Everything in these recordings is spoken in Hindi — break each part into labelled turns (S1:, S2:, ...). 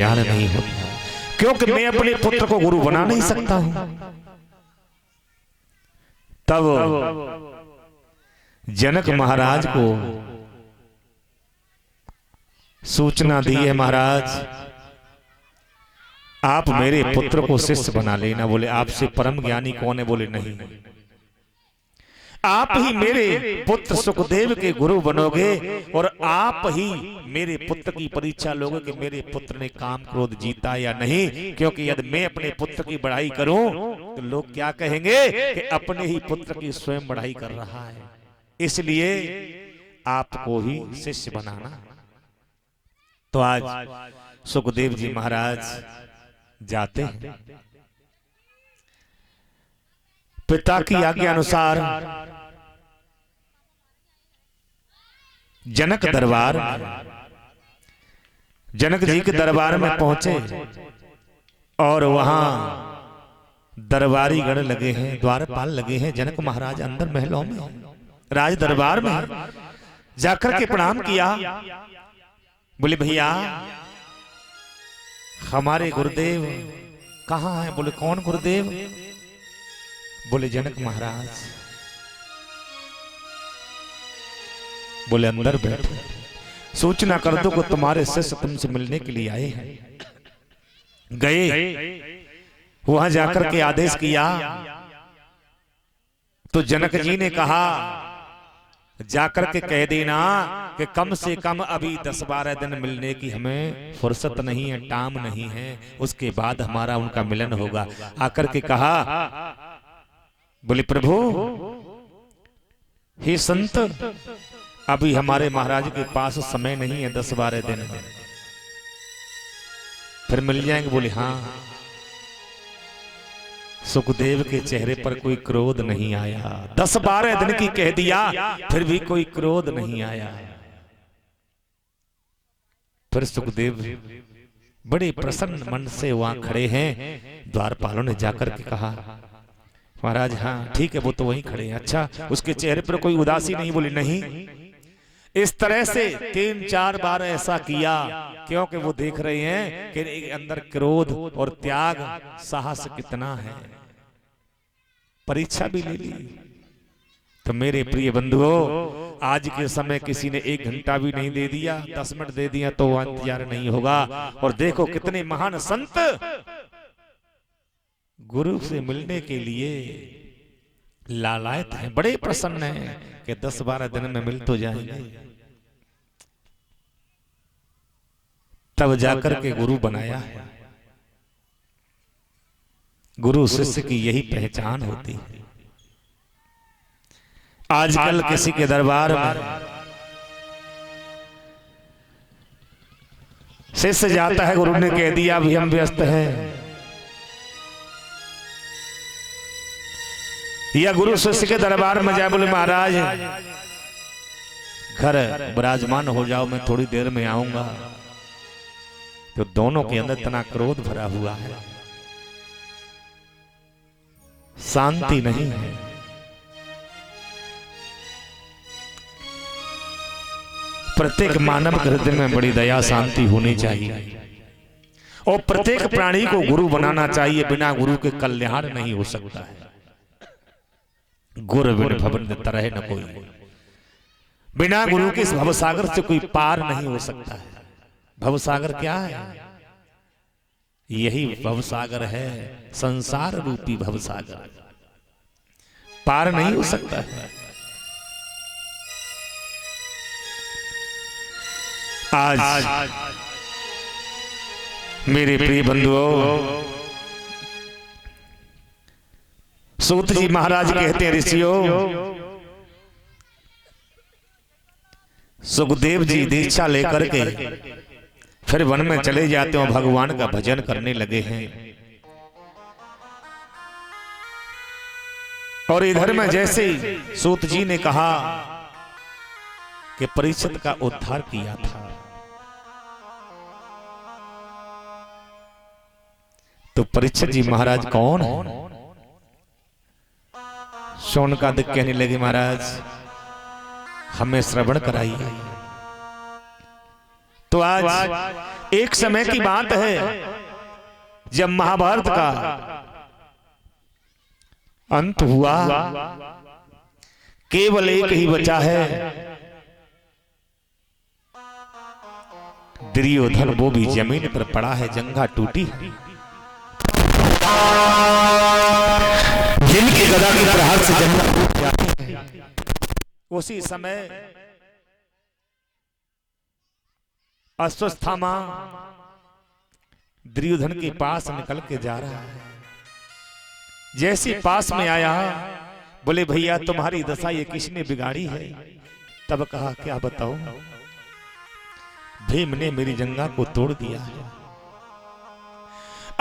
S1: तैयार नहीं हो, क्योंकि मैं अपने पुत्र को गुरु बना नहीं सकता हूं। तब जनक महाराज को सूचना दी है, महाराज आप मेरे पुत्र को शिष्य बना लेना। बोले आपसे परम ज्ञानी कौन है? बोले नहीं, आप ही मेरे पुत्र सुखदेव के गुरु बनोगे और आप ही मेरे पुत्र की परीक्षा लोगे कि मेरे पुत्र ने काम क्रोध जीता या नहीं। क्योंकि यदि मैं अपने पुत्र की बढ़ाई करूं तो लोग क्या कहेंगे कि अपने ही पुत्र की स्वयं बढ़ाई कर रहा है, इसलिए आपको ही शिष्य बनाना। तो आज सुखदेव जी महाराज जाते हैं, पिता की आज्ञा अनुसार जनक दरबार, जनक जी के दरबार में पहुंचे और वहां दरबारी गण लगे हैं, द्वारपाल लगे हैं। जनक महाराज अंदर महलों में राज दरबार में जाकर के प्रणाम किया। बोले भैया हमारे गुरुदेव कहाँ हैं? बोले कौन गुरुदेव? बोले जनक महाराज। बोले अंदर बैठो, सूचना कर दो को तुम्हारे शिष्य तुमसे मिलने के लिए आए हैं। गए वहां जाकर के आदेश किया तो जनक जी ने कहा जाकर के कह देना कि कम से कम अभी 10-12 दिन मिलने की हमें फुर्सत नहीं है, टाइम नहीं है, उसके बाद हमारा उनका मिलन होगा। आकर के कहा, बोले प्रभु हे संत अभी हमारे महाराज के पास समय नहीं है, 10-12 दिन में फिर मिल जाएंगे। बोले हाँ। सुखदेव के चेहरे पर कोई क्रोध नहीं आया, 10-12 दिन की कह दिया फिर भी कोई क्रोध नहीं आया। फिर सुखदेव बड़े प्रसन्न मन से वहां खड़े हैं। द्वारपालों ने जाकर के कहा महाराज हाँ ठीक है, वो तो वहीं खड़े हैं। अच्छा उसके चेहरे पर कोई उदासी नहीं? बोले नहीं। इस तरह से 3-4 बार ऐसा किया क्योंकि वो देख रहे हैं कि अंदर क्रोध और त्याग साहस कितना है। परीक्षा भी ले ली। तो मेरे प्रिय बंधुओं आज के समय किसी ने 1 घंटा भी नहीं दे दिया, 10 मिनट दे दिया तो इंतजार नहीं होगा। और देखो कितने महान संत गुरु से मिलने के लिए लालायत हैं, बड़े प्रसन्न हैं कि 10-12 दिन में मिल तो जाएंगे। तब जाकर के गुरु बनाया है। गुरु शिष्य की यही पहचान होती है। आजकल किसी के दरबार में शिष्य जाता है, गुरु ने कह दिया अभी हम व्यस्त हैं, या गुरु शिष्य के दरबार में जाए बोले महाराज घर विराजमान हो जाओ, मैं थोड़ी देर में आऊंगा। तो दोनों के अंदर इतना क्रोध भरा हुआ है, शांति नहीं है। प्रत्येक मानव हृदय में बड़ी दया शांति होनी चाहिए और प्रत्येक प्राणी को गुरु बनाना चाहिए। बिना गुरु के कल्याण नहीं हो सकता है। गुरु बिन भवन तरह न कोई, बिना गुरु के इस भवसागर से कोई पार नहीं हो सकता है। भवसागर क्या है? यही भवसागर है, संसार रूपी भवसागर, पार नहीं हो सकता है। आज मेरे प्रिय बंधुओं सूत जी महाराज कहते हैं ऋषियों सुखदेव जी दीक्षा लेकर के फिर वन में चले जाते हैं, भगवान का भजन करने लगे हैं। और इधर में जैसे सूत जी ने कहा कि परीक्षित का उद्धार किया था, तो परीक्षित जी महाराज कौन है? शौनकादिक कहने लगे महाराज हमें श्रवण कराइए। तो आज एक समय की बात है जब महाभारत का अंत हुआ, केवल एक ही बचा है, दुर्योधन, वो भी जमीन पर पड़ा है, जंघा टूटी, जिनकी गदा की प्रहार से जंघा टूट जाती है। उसी समय अश्वत्थामा दुर्योधन के पास निकल के जा रहा है। जैसे पास में आया, बोले भैया तुम्हारी दशा ये किसने बिगाड़ी है? तब कहा क्या बताऊं, भीम ने मेरी जंघा को तोड़ दिया है।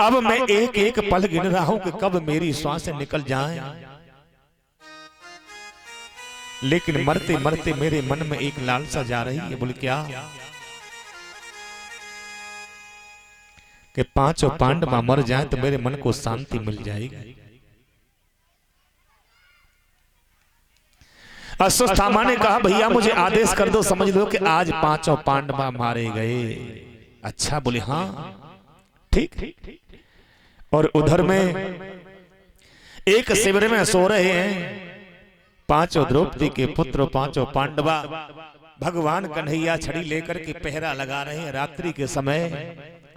S1: अब मैं एक एक पल गिन रहा हूं कि कब मेरी सांसें निकल जाएं, लेकिन मरते मरते मेरे मन में एक लालसा जा रही है। बोले क्या? कि पांचों पांडव मर जाएं तो मेरे मन को शांति मिल जाएगी। अश्वत्थामा ने कहा भैया मुझे आदेश कर दो, समझ लो कि आज पांचों पांडव मारे गए। अच्छा, बोले हाँ ठीक। और उधर में एक शिविर में सो रहे हैं पांचों द्रौपदी के पुत्र, पांचों पांडवा। भगवान कन्हैया छड़ी लेकर के पहरा लगा रहे हैं रात्रि के समय।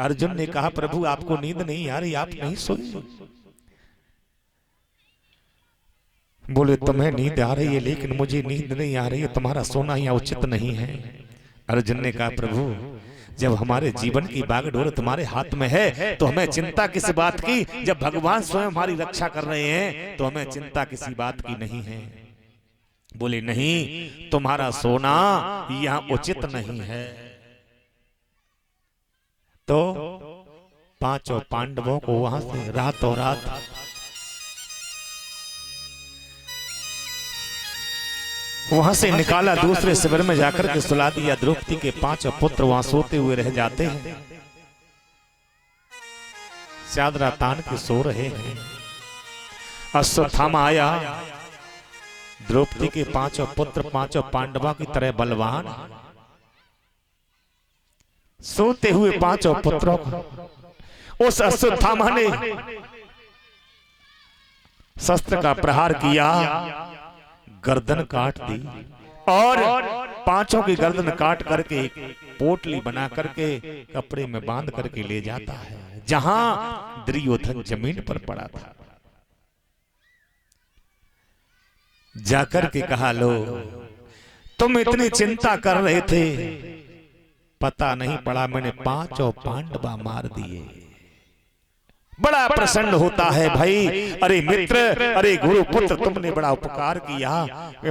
S1: अर्जुन ने कहा प्रभु आपको नींद नहीं आ रही, आप नहीं सोए? बोले तुम्हें नींद आ रही है लेकिन मुझे नींद नहीं आ रही है, तुम्हारा सोना यहाँ उचित नहीं है। अर्जुन ने कहा प्रभु जब हमारे जीवन की बागडोर तुम्हारे हाथ में है तो हमें चिंता किस बात की? जब भगवान स्वयं हमारी रक्षा कर रहे हैं तो हमें चिंता किसी बात की नहीं है। बोले नहीं, तुम्हारा सोना यहाँ उचित नहीं है। तो पांचों पांडवों को वहां से रातों रात वहां से निकाला, दूसरे शिविर में जाकर के सुला दिया। द्रौपदी के पांचों पुत्र वहां सोते हुए रह जाते हैं, चादरा तान के सो रहे हैं। अश्वत्थामा आया, द्रौपदी के पांचों पुत्र पांचों पांडवों की तरह बलवान, सोते हुए पांचों पुत्रों को उस अश्वत्थामा ने शस्त्र का प्रहार किया, गर्दन काट दी और पांचों की गर्दन काट करके एक पोटली बना करके कपड़े में बांध करके ले जाता है जहां दुर्योधन जमीन पर पड़ा था। जाकर के कहा लो तुम इतनी चिंता कर रहे थे, पता नहीं पड़ा मैंने पांचों पांडवा मार दिए। बड़ा प्रसन्न होता है भाई। अरे मित्र, अरे गुरु पुत्र, तुमने बड़ा उपकार किया।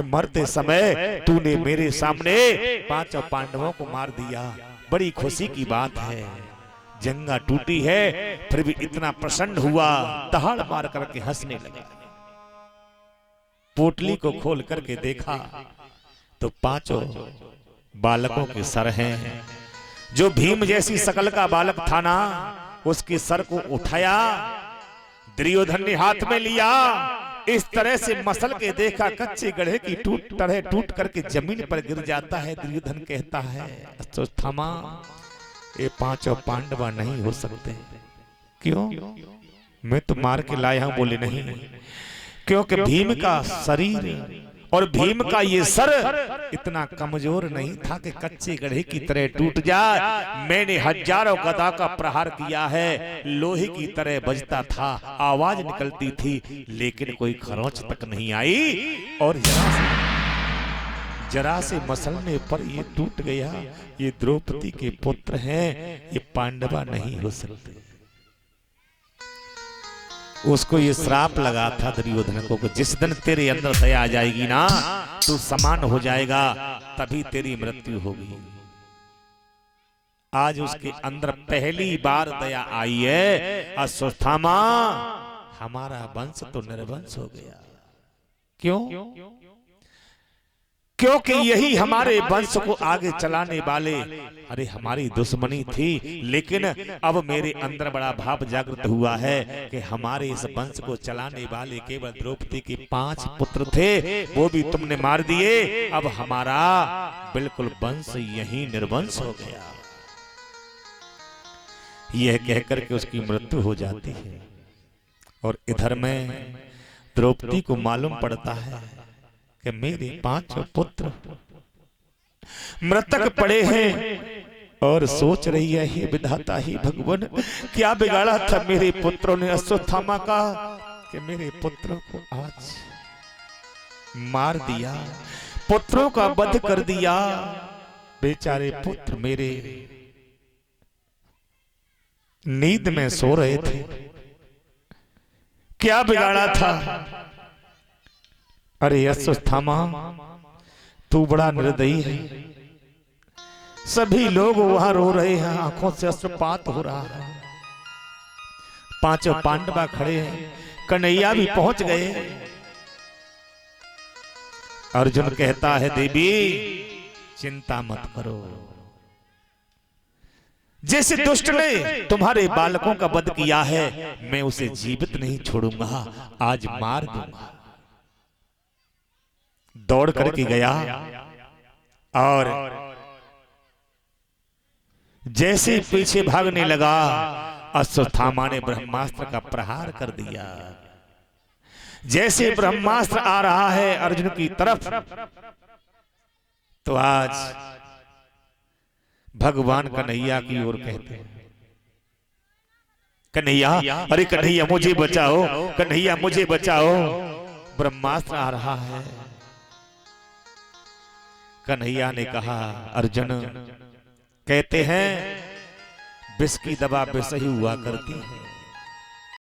S1: मरते समय तूने मेरे सामने पांचों पांडवों को मार दिया, बड़ी खुशी की बात है। जंगा टूटी है फिर भी इतना प्रसन्न हुआ, दहाड़ मार करके हंसने लगा। पोटली को खोल करके देखा तो पांचों बालकों के सर हैं। जो भीम जैसी शकल का बालक था ना, उसके सर को उठाया, दुर्योधन ने हाथ में लिया, इस तरह से मसल के देखा, कच्चे गढ़े की टूट करके जमीन पर गिर जाता है। दुर्योधन कहता है अश्वत्थामा ये पांचों पांडवा नहीं हो सकते। क्यों? मैं तो मार के लाया हूं। बोले नहीं, क्योंकि भीम का शरीर और भीम का ये सर इतना कमजोर नहीं था कि कच्चे गढ़े की तरह टूट जाए। मैंने हजारों गदा का प्रहार किया है, लोहे की तरह बजता था, आवाज निकलती थी, लेकिन कोई खरोंच तक नहीं आई। और जरा से मसलने पर ये टूट गया। ये द्रौपदी के पुत्र हैं, ये पांडवा नहीं हो सकते। उसको ये श्राप लगा था दुर्योधन को कि जिस दिन तेरे अंदर दया आ जाएगी ना, तू समान हो जाएगा, तभी तेरी मृत्यु होगी। आज उसके अंदर पहली बार दया आई है। अश्वत्थामा हमारा वंश तो निर्वंश हो गया। क्यों? क्योंकि यही हमारे वंश को आगे चलाने वाले, अरे हमारी दुश्मनी थी, लेकिन अब मेरे अंदर बड़ा भाव जागृत हुआ है कि हमारे इस वंश को चलाने वाले केवल द्रौपदी के 5 पुत्र थे, वो भी तुमने मार दिए। अब हमारा बिल्कुल वंश यही निर्वंश हो गया। यह कहकर के उसकी मृत्यु हो जाती है। और इधर में द्रौपदी को मालूम पड़ता है कि मेरे 5 पुत्र मृतक पड़े हैं और सोच रही है, हे विधाता, ही भगवान, क्या बिगाड़ा था मेरे पुत्रों ने अश्वत्थामा का कि मेरे पुत्रों को आज मार दिया, पुत्रों का वध कर दिया। बेचारे पुत्र मेरे नींद में सो रहे थे, क्या बिगाड़ा था। अरे अश्वत्थामा, तू बड़ा निर्दयी है। सभी लोग वहां रो रहे हैं, आंखों से अश्रुपात हो रहा है। 5 पांडवा खड़े हैं, कन्हैया भी पहुंच गए। अर्जुन कहता है, देवी चिंता मत करो, जैसे दुष्ट ने तुम्हारे बालकों का वध किया है, मैं उसे जीवित नहीं छोड़ूंगा, आज मार दूंगा। दौड़ करके गया और जैसे पीछे भागने लगा, अश्वत्थामा ने ब्रह्मास्त्र का प्रहार कर दिया। जैसे ब्रह्मास्त्र आ रहा है अर्जुन की तरफ, तो आज भगवान कन्हैया की ओर कहते हैं, कन्हैया, अरे कन्हैया मुझे बचाओ, कन्हैया मुझे बचाओ, ब्रह्मास्त्र आ रहा है। कन्हैया ने कहा, अर्जुन, कहते हैं विष की दवा विष ही हुआ करती है,